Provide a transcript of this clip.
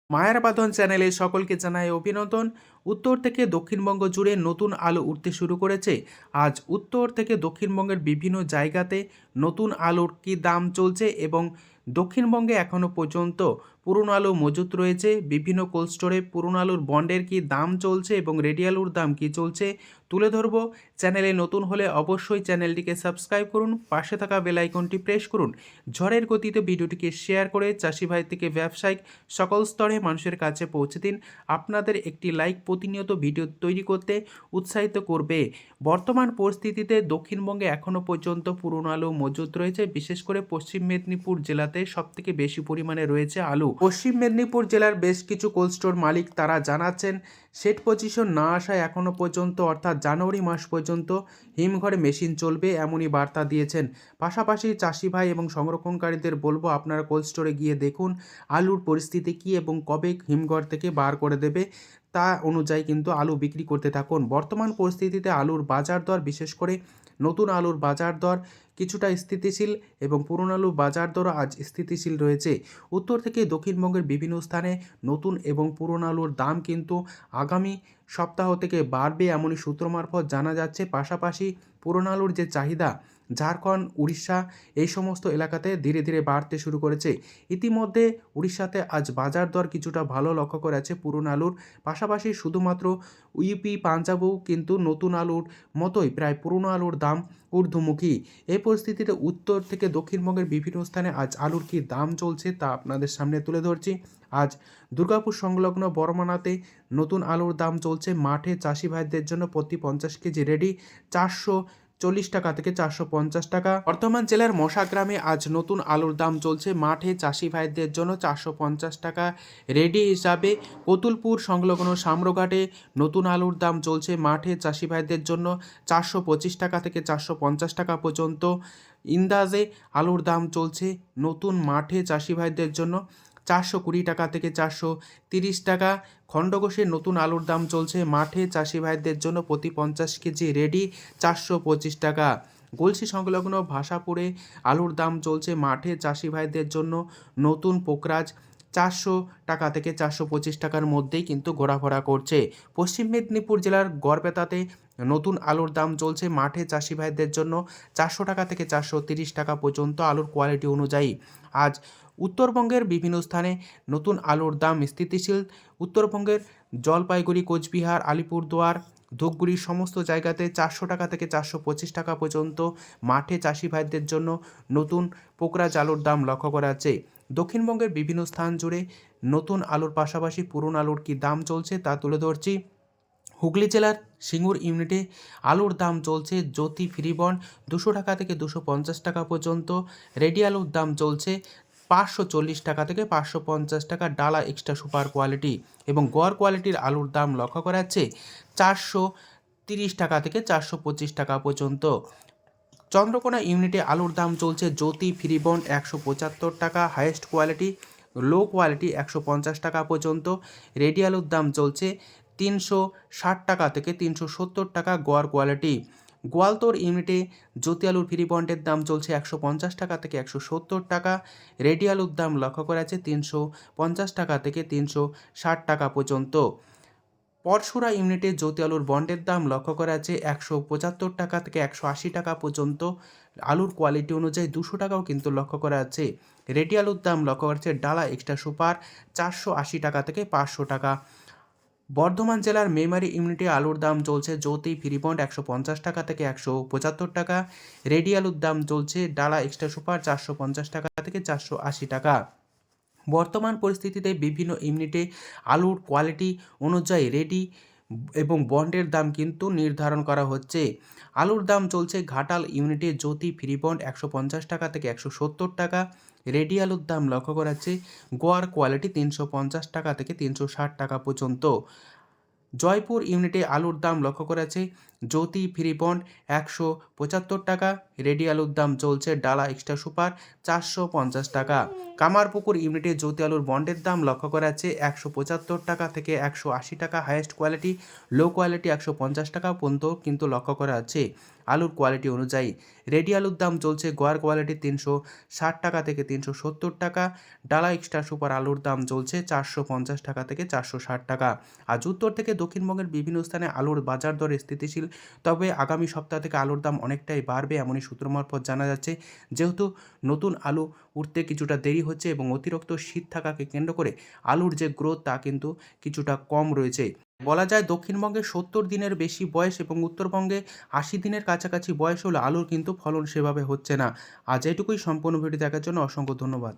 মায়ার বাঁধন চ্যানেলে সকলকে জানাই অভিনন্দন। উত্তর থেকে দক্ষিণবঙ্গ জুড়ে নতুন আলু উঠতে শুরু করেছে। আজ উত্তর থেকে দক্ষিণবঙ্গের বিভিন্ন জায়গাতে নতুন আলুর কী দাম চলছে এবং দক্ষিণবঙ্গে এখনও পর্যন্ত পুরনো আলু মজুত রয়েছে। বিভিন্ন কোল্ড স্টোরে পুরনো আলুর বন্ডের কী দাম চলছে এবং রেডি আলুর দাম কী চলছে তুলে ধরবো। চ্যানেলে নতুন হলে অবশ্যই চ্যানেলটিকে সাবস্ক্রাইব করুন, পাশে থাকা বেল আইকনটি প্রেস করুন। ঝড়ের গতিতে ভিডিওটিকে শেয়ার করে চাষি ভাই থেকে ব্যবসায়িক সকল স্তরে মানুষের কাছে পৌঁছে দিন। আপনাদের একটি লাইক প্রতিনিয়ত ভিডিও তৈরি করতে উৎসাহিত করবে। বর্তমান পরিস্থিতিতে দক্ষিণবঙ্গে এখনও পর্যন্ত পুরনো আলু মজুত রয়েছে। বিশেষ করে পশ্চিম মেদিনীপুর জেলাতে সবথেকে বেশি পরিমাণে রয়েছে আলু। পশ্চিম মেদিনীপুর জেলার বেশ কিছু কোল্ড স্টোর মালিক তারা জানাচ্ছেন সেট পজিশন না আসায় এখনও পর্যন্ত অর্থাৎ জানুয়ারি মাস পর্যন্ত হিমঘরে মেশিন চলবে এমনই বার্তা দিয়েছেন। পাশাপাশি চাষি ভাই এবং সংরক্ষণকারীদের বলবো আপনারা কোল্ড স্টোরে গিয়ে দেখুন আলুর পরিস্থিতি কী এবং কবে হিমঘর থেকে বার করে দেবে, তা অনুযায়ী কিন্তু আলু বিক্রি করতে থাকুন। বর্তমান পরিস্থিতিতে আলুর বাজার দর, বিশেষ করে নতুন আলুর বাজার দর কিছুটা স্থিতিশীল এবং পুরনো আলুর বাজার দরও আজ স্থিতিশীল রয়েছে। উত্তর থেকে দক্ষিণবঙ্গের বিভিন্ন স্থানে নতুন এবং পুরনো আলুর দাম কিন্তু আগামী সপ্তাহ থেকে বাড়বে এমনই সূত্র মারফত জানা যাচ্ছে। পাশাপাশি পুরনো আলুর যে চাহিদা ঝাড়খণ্ড, উড়িষ্যা এই সমস্ত এলাকাতে ধীরে ধীরে বাড়তে শুরু করেছে। ইতিমধ্যে উড়িষ্যাতে আজ বাজার দর কিছুটা ভালো লক্ষ্য করা যাচ্ছে পুরনো আলুর। পাশাপাশি শুধুমাত্র ইউপি, পাঞ্জাবও কিন্তু নতুন আলুর মতোই প্রায় পুরনো আলুর দাম ঊর্ধ্বমুখী। এই পরিস্থিতিতে উত্তর থেকে দক্ষিণবঙ্গের বিভিন্ন স্থানে আজ আলুর কী দাম চলছে তা আপনাদের সামনে তুলে ধরছি। আজ দুর্গাপুর সংলগ্ন বড়মানাতে নতুন আলুর দাম চলছে মাঠে চাষি ভাইদের জন্য প্রতি 50 কেজি রেডি 440 টাকা থেকে 450 টাকা। বর্ধমান জেলার মশা গ্রামে আজ নতুন আলুর দাম চলছে মাঠে চাষি ভাইদের জন্য 450 টাকা রেডি হিসাবে। কতুলপুর সংলগ্ন সাম্রঘাটে নতুন আলুর দাম চলছে মাঠে চাষি ভাইদের জন্য 425 টাকা থেকে 450 টাকা পর্যন্ত। ইন্দাজে আলুর দাম চলছে নতুন মাঠে চাষি ভাইদের জন্য 420 টাকা থেকে 430 টাকা। খণ্ডঘোষের নতুন আলুর দাম চলছে মাঠে চাষি ভাইদের জন্য প্রতি 50 কেজি রেডি 425 টাকা। গলসি সংলগ্ন ভাষাপুরে আলুর দাম চলছে মাঠে চাষি ভাইদের জন্য নতুন পোকরাজ 400 টাকা থেকে 425 টাকার মধ্যেই কিন্তু ঘোরাফেরা করছে। পশ্চিম মেদিনীপুর জেলার গড়বেতাতে নতুন আলুর দাম চলছে মাঠে চাষি ভাইদের জন্য 400 টাকা থেকে 430 টাকা পর্যন্ত আলুর কোয়ালিটি অনুযায়ী। আজ উত্তরবঙ্গের বিভিন্ন স্থানে নতুন আলুর দাম স্থিতিশীল। উত্তরবঙ্গের জলপাইগুড়ি, কোচবিহার, আলিপুরদুয়ার, ধূপগুড়ি সমস্ত জায়গাতে 400 টাকা থেকে 425 টাকা পর্যন্ত মাঠে চাষি ভাইদের জন্য নতুন পোকরাজ আলুর দাম লক্ষ্য করা যাচ্ছে। দক্ষিণবঙ্গের বিভিন্ন স্থান জুড়ে নতুন আলুর পাশাপাশি পুরনো আলুর কী দাম চলছে তা তুলে ধরছি। হুগলি জেলার সিঙ্গুর ইউনিটে আলুর দাম চলছে জ্যোতি ফ্রিবন্ড 200 টাকা থেকে 250 টাকা পর্যন্ত। রেডি আলুর দাম চলছে 540 টাকা থেকে 550 টাকা ডালা এক্সট্রা সুপার কোয়ালিটি এবং গড় কোয়ালিটির আলুর দাম লক্ষ্য করা যাচ্ছে 430 টাকা থেকে 425 টাকা পর্যন্ত। চন্দ্রকোনা ইউনিটে আলুর দাম চলছে জ্যোতি ফ্রিবন্ড 175 টাকা হাইয়েস্ট কোয়ালিটি, লো কোয়ালিটি 150 টাকা পর্যন্ত। রেডি আলুর দাম চলছে 360 টাকা থেকে 370 টাকা গড় কোয়ালিটি। গোয়ালতোড় ইউনিটে জ্যোতি আলুর ফ্রিবন্ডের দাম চলছে 150 টাকা থেকে 170 টাকা। রেডি আলুর দাম লক্ষ্য করা যাচ্ছে 350 টাকা থেকে 360 টাকা পর্যন্ত। পরশুরা ইউনিটে জ্যোতি আলুর বন্ডের দাম লক্ষ্য করা যাচ্ছে 175 টাকা থেকে 180 টাকা পর্যন্ত। আলুর কোয়ালিটি অনুযায়ী 200 টাকাও কিন্তু লক্ষ্য করা যাচ্ছে। রেডি আলুর দাম লক্ষ্য করা যাচ্ছে ডালা এক্সট্রা সুপার 480 টাকা থেকে 500 টাকা। বর্ধমান জেলার মেমারি ইউনিটে আলুর দাম চলছে জ্যোতি ফ্রিবন্ড 150 টাকা থেকে 175 টাকা। রেডি আলুর দাম চলছে ডালা এক্সট্রা সুপার 450 টাকা থেকে 480 টাকা। বর্তমান পরিস্থিতিতে বিভিন্ন ইউনিটে আলুর কোয়ালিটি অনুযায়ী রেডি এবং বন্ডের দাম কিন্তু নির্ধারণ করা হচ্ছে। আলুর দাম চলছে ঘাটাল ইউনিটে জ্যোতি ফ্রিবন্ড 150 টাকা থেকে 170 টাকা। রেডি আলুর দাম লক্ষ্য করা যাচ্ছে গোয়ার কোয়ালিটি 350 টাকা থেকে 360 টাকা পর্যন্ত। জয়পুর ইউনিটে আলুর দাম লক্ষ্য করা যাচ্ছে জ্যোতি ফ্রি বন্ড 175 টাকা। রেডি আলুর দাম চলছে ডালা এক্সট্রা সুপার 450 টাকা। কামারপুকুর ইউনিটে জ্যোতি আলুর বন্ডের দাম লক্ষ্য করা যাচ্ছে 175 টাকা থেকে 180 টাকা। হাইয়েস্ট কোয়ালিটি, লো কোয়ালিটি 150 টাকা পর্যন্ত কিন্তু লক্ষ্য করা যাচ্ছে আলুর কোয়ালিটি অনুযায়ী। রেডি আলুর দাম চলছে গোয়ার কোয়ালিটি 360 টাকা থেকে 370 টাকা। ডালা এক্সট্রা সুপার আলুর দাম চলছে 450 টাকা থেকে 460 টাকা। আজ উত্তর থেকে দক্ষিণবঙ্গের বিভিন্ন স্থানে আলুর বাজার দর স্থিতিশীল, তবে আগামী সপ্তাহ থেকে আলুর দাম অনেকটাই বাড়বে এমনই সূত্র মারফত জানা যাচ্ছে। যেহেতু নতুন আলু উঠতে কিছুটা দেরি হচ্ছে এবং অতিরিক্ত শীত থাকাকে কেন্দ্র করে আলুর যে গ্রোথ তা কিন্তু কিছুটা কম রয়েছে। বলা যায় দক্ষিণবঙ্গে 70 দিনের বেশি বয়স এবং উত্তরবঙ্গে 80 দিনের কাছাকাছি বয়স হলে আলুর কিন্তু ফলন সেভাবে হচ্ছে না। আজ এটুকুই। সম্পূর্ণ ভিডিও দেখার জন্য অসংখ্য ধন্যবাদ।